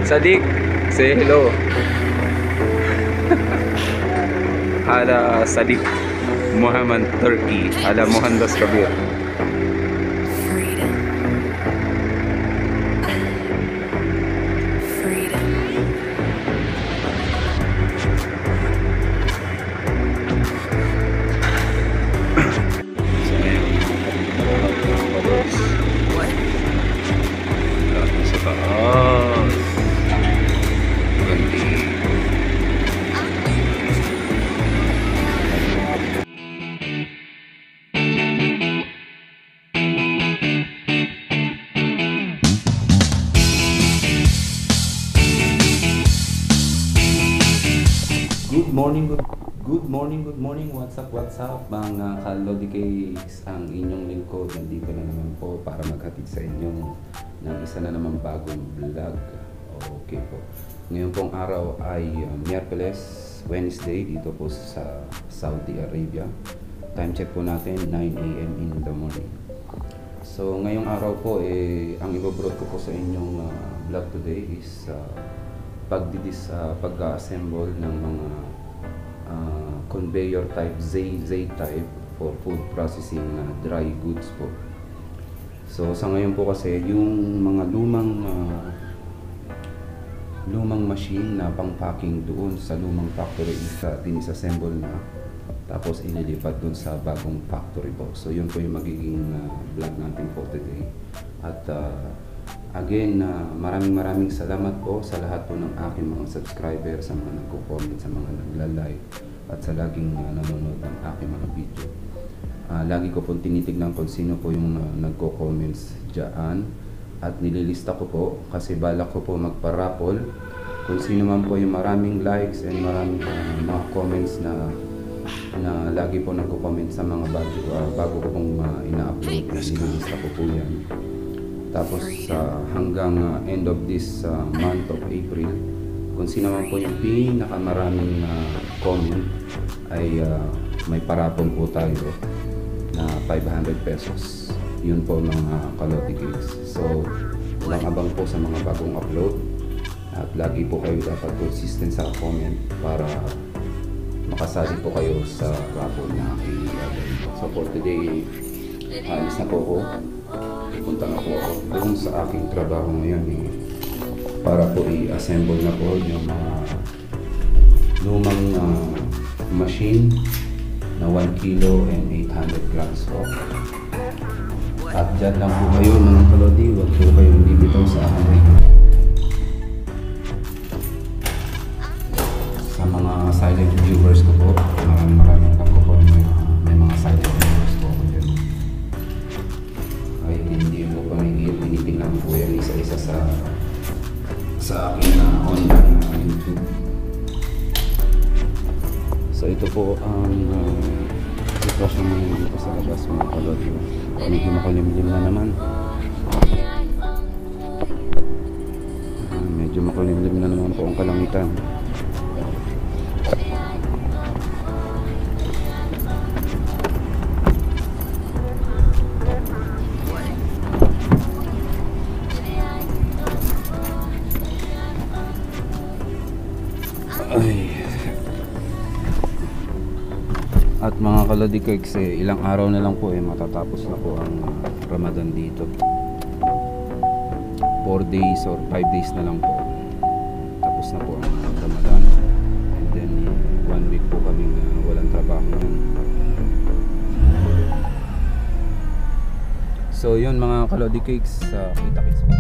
Sadiq, say hello. Hala Sadiq Muhammad Turkey. Hala Mohandas Kabir. Good morning, what's up, mga Kalodi Cakes, ang inyong lingkod, nandito na naman po para maghatid sa inyo ng isa na naman bagong vlog. Okay po, ngayon pong araw ay Miyerkules, Wednesday, dito po sa Saudi Arabia. Time check po natin, 9 AM in the morning. So ngayong araw po, ang ibabroad ko po sa inyong vlog today is pag-assemble ng mga conveyor type, Z type for food processing na dry goods po. So sa ngayon po kasi yung mga lumang machine na pang-packing doon sa lumang factory dinisassemble na, tapos ililipat doon sa bagong factory po. So yun po yung magiging vlog natin for today. At again, maraming salamat po sa lahat po ng aking mga subscriber, sa mga nagko-comment, sa mga nagla-like, at sa laging nanonood ng aking mga video. Lagi ko pong tinitignan kung sino po yung nagko-comments dyan, at nililista ko po kasi balak ko po magpa-raffle kung sino man po yung maraming likes and maraming mga comments na lagi po nagko-comment sa mga bago ko pong ina-upload, na nililista ko po yan. Tapos hanggang end of this month of April, kung sino man po yung pinakamaraming comment ay may parapon po tayo na 500 pesos. Yun po mga Kalodi Cakes. So walang abang po sa mga bagong upload, at lagi po kayo dapat consistent sa comment para makasali po kayo sa raffle na aking gagawin. So for today, alis na po ako. Punta na po ako doon sa aking trabaho ngayon para po i-assemble na po yung mga lumang machine na 1 kilo and 800 grams po. At dyan lang po kayo mga Kalodi, huwag po kayong bibitaw sa akin. Sa mga silent viewers ko po, maraming lang po may mga silent viewers po ako dyan. Ay hindi mo pa tinitingnan po yan isa-isa sa aking online YouTube. So ito po ang sitwasyon ngayon dito sa labas mga Kalodi. Medyo makulimlim na naman. Medyo makulimlim na naman po ang kalangitan. At mga Kalodi Cakes, ilang araw na lang po matatapos na po ang Ramadan dito. 4 days or 5 days na lang po tapos na po ang Ramadan, and then 1 week po kaming walang trabaho ngayon. So yun mga Kalodi Cakes, kita-kits po.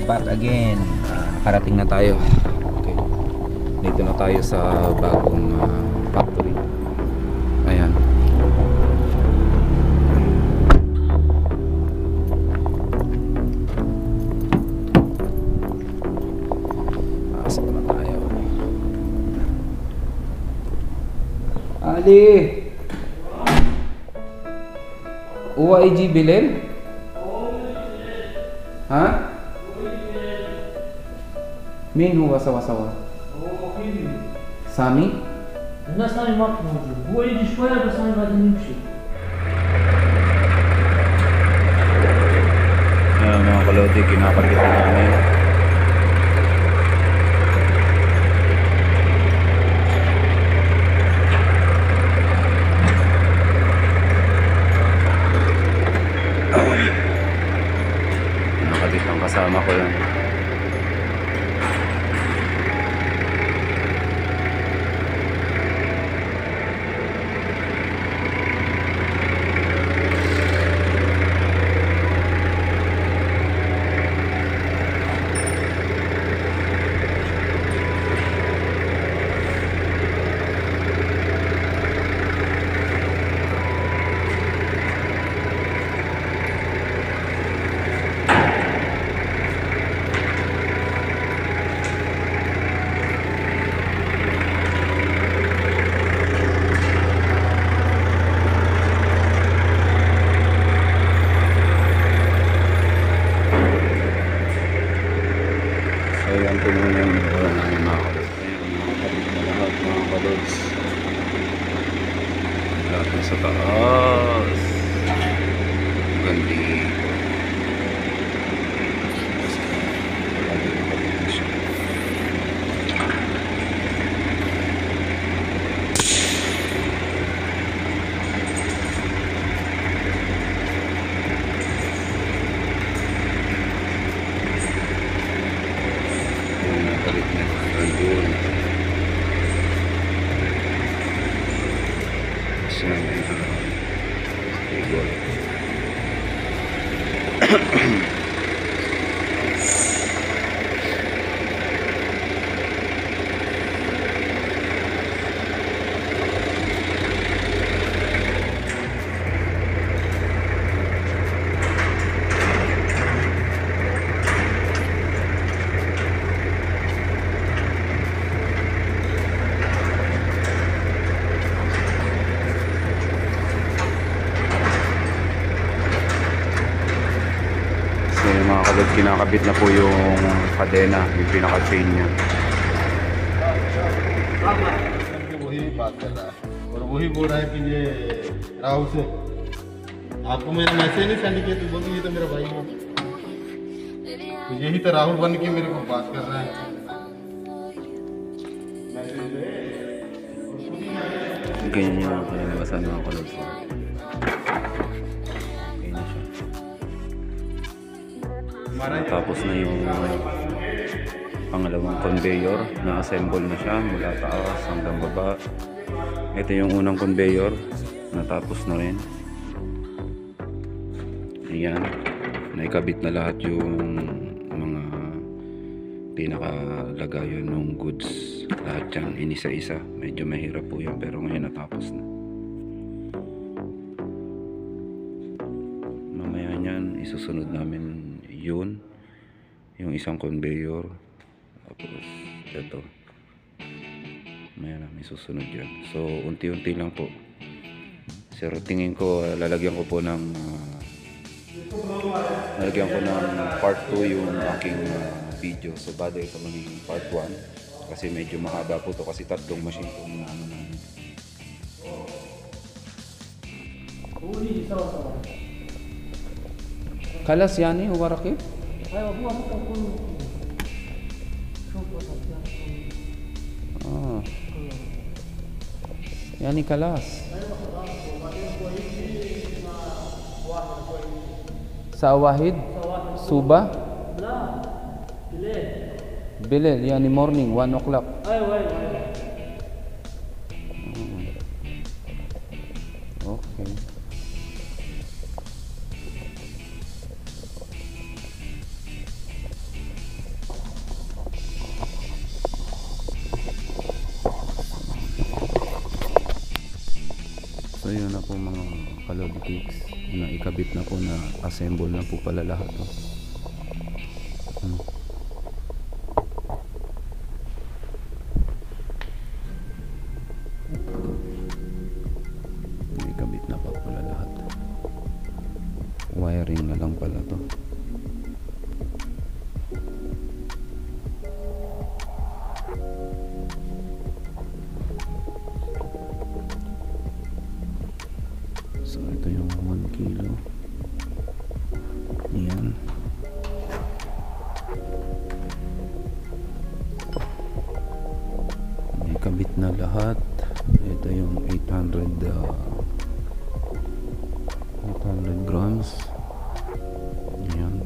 back again. Nakarating na tayo. Okay. Dito na tayo sa bagong factory. Ayan. Pasok na tayo. Ali! UIG Bilel? हाँ مين هو سوا سوا سامي الناس ثاني ما موجود هو يجي شويه بس انا بعدين يمشي mga kalodi kinakabitan namin ang kasama ko yan. Ayan po muna yung wala namin makakalit. Ayan, lahat mga kalods. Lahat na sa taas. Gandi. Mga kalod, kinakabit na po yung kadena, yung pinaka-chain nya. वही बात कर रहा है और वही बोल रहा है कि ये राहुल से आपको मैंने मैसेज नहीं सेंड किया तो बोल ये तो मेरा भाई है तो यही तो राहुल बन के मेरे को बात कर रहा है Ganyan yung kanilabasan mga kalod. Tapos na yung pangalawang conveyor, na-assemble na siya mula taas hanggang baba. Ito yung unang conveyor, natapos na rin. Ayan, naikabit na lahat yung mga pinakalagayan ng goods. Lahat yan, inisa-isa. Medyo mahirap po yan pero ngayon natapos na. Mamaya yan, isusunod namin yun, yung isang conveyor. Tapos ito, may susunod yan. So unti-unti lang po. Sir, tingin ko lalagyan ko po ng part 2 yung aking video. So bado ito magiging part 1 kasi medyo mahaba po to kasi tatlong machine po yung ano namin. خلاص يعني هو رقيق؟ ايوه هو ممكن يكون شوف يعني خلاص ساعة واحد صبح لا بالليل بالليل يعني morning 1 o'clock. ايوه اوكي Kalodi Cakes na ikabit na po, na assemble na po pala lahat. Ikabit na pa pala lahat. Wiring na lang pala to. So ito yung 1 kilo. Yan. May kabit na lahat. Ito yung 800 grams. Yan.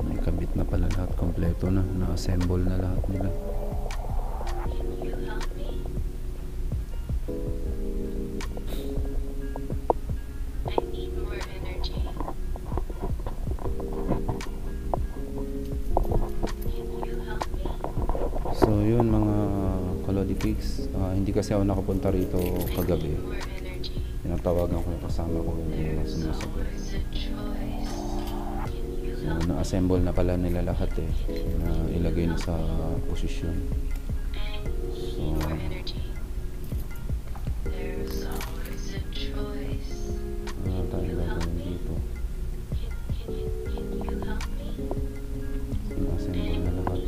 May kabit na pala lahat. Kompleto na. Na-assemble na lahat nila. So yun mga Kalodi Cakes, hindi kasi ako nakapunta rito kagabi. Tinatawagan ko yung kasama ko, hindi na sumasagot. So na-assemble na pala nila lahat na ilagay na sa posisyon. So ano tayo gagawin dito? Na-assemble na lahat.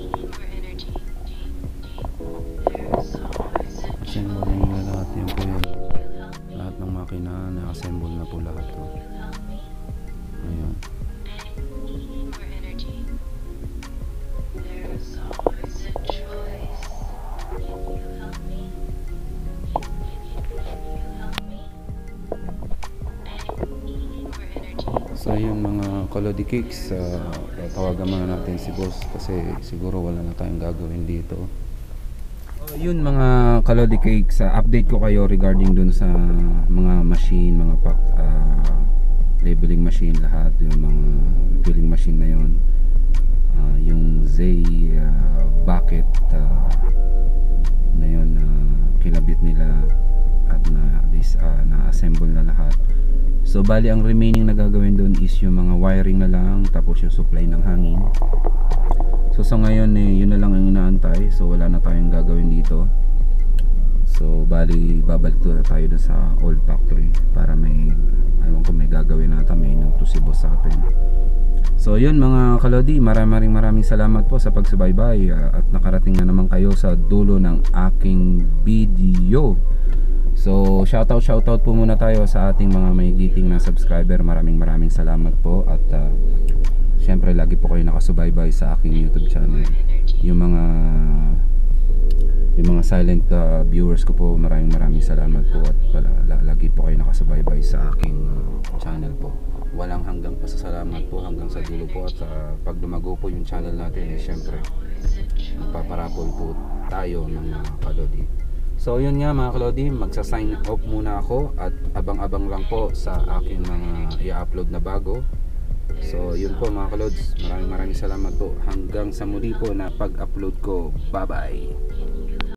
Assemble na nila lahat, yan po yun. Lahat ng makina na-assemble na po lahat. Ayan. So yun mga Kalodi Cakes, tawagan muna natin si boss kasi siguro wala na tayong gagawin dito. Yun mga Kalodi Cakes, update ko kayo regarding dun sa mga machine, mga labeling machine, lahat yung mga filling machine na yun. Yung Zay bucket na yun, kinabit nila at na-assemble na lahat. So bali ang remaining na gagawin doon is yung mga wiring na lang, tapos yung supply ng hangin. So sa ngayon yun na lang ang inaantay. So wala na tayong gagawin dito. So bali babalik tayo dun sa old factory para may may gagawin na may inuto si boss sa atin. So yun mga Kalodi, maraming salamat po sa pagsubaybay at nakarating na naman kayo sa dulo ng aking video. So shoutout po muna tayo sa ating mga maygiting na subscriber. Maraming salamat po at syempre lagi po kayo nakasubaybay sa aking YouTube channel. Yung mga silent viewers ko po, maraming salamat po at lagi po kayo nakasubaybay sa aking channel po. Walang hanggang pasasalamat po hanggang sa dulo po, at pag lumago po yung channel natin syempre magpaparapol po tayo ng mga Kalodi. So yun nga mga Kalodi, magsa-sign off muna ako at abang-abang lang po sa aking mga i-upload na bago. So yun po mga Kalods, maraming salamat po hanggang sa muli po na pag-upload ko. Bye bye.